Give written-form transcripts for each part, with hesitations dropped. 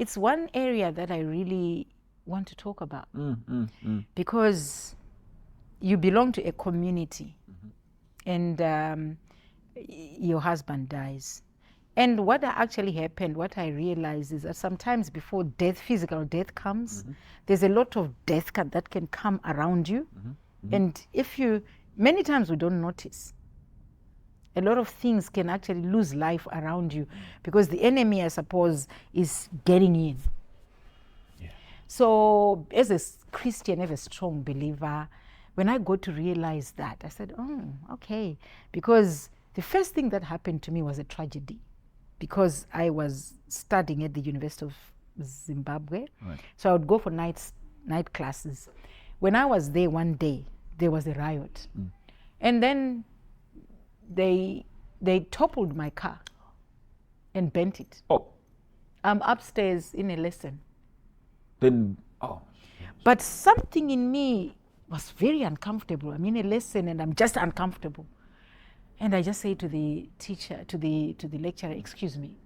it's one area that I really want to talk about because you belong to a community and your husband dies. And what actually happened, what I realized is that sometimes before death, physical death comes, there's a lot of death that can come around you. And many times we don't notice. A lot of things can actually lose life around you because the enemy, I suppose, is getting in. Yeah. So as a Christian, as a strong believer, when I got to realize that, I said, oh, okay. Because the first thing that happened to me was a tragedy because I was studying at the University of Zimbabwe. Right. So I would go for night classes. When I was there one day, there was a riot. And then they toppled my car and bent it. Oh. I'm upstairs in a lesson. Then, oh. But something in me was very uncomfortable. I'm in a lesson and I'm just uncomfortable. And I just say to the teacher, to the lecturer, excuse me.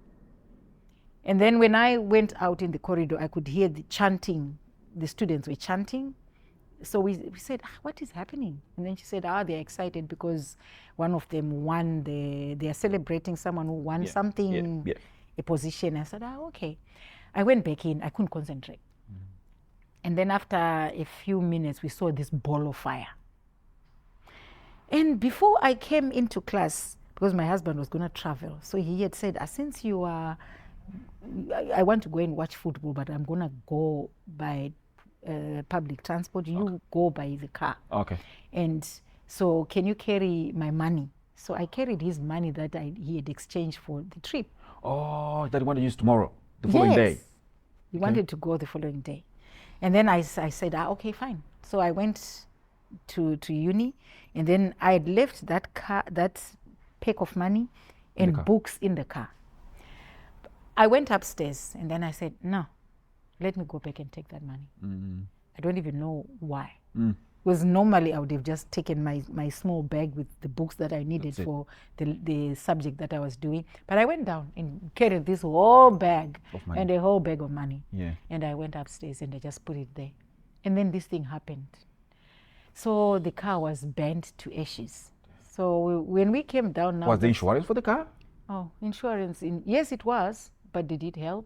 And then when I went out in the corridor, I could hear the chanting. The students were chanting. So we said, what is happening? And then she said, they're excited because one of them won, they are celebrating someone who won something, a position. I said, okay. I went back in, I couldn't concentrate. And then after a few minutes, we saw this ball of fire. And before I came into class, because my husband was gonna travel, so he had said, since you are, I want to go and watch football, but I'm gonna go by public transport, you go by the car. Okay. And so can you carry my money? So I carried his money that he had exchanged for the trip. Oh, that he wanted to use tomorrow, the following day. He wanted to go the following day. And then I said, okay, fine. So I went to uni, and then I had left that pack of money and books in the car. I went upstairs, and then I said, no, let me go back and take that money. I don't even know why. Because normally I would have just taken my small bag with the books that I needed for the subject that I was doing. But I went down and carried this whole bag and a whole bag of money. Yeah. And I went upstairs and I just put it there. And then this thing happened. So the car was burnt to ashes. So when we came down now. Was the insurance for the car? Oh, insurance. Yes, it was. But did it help?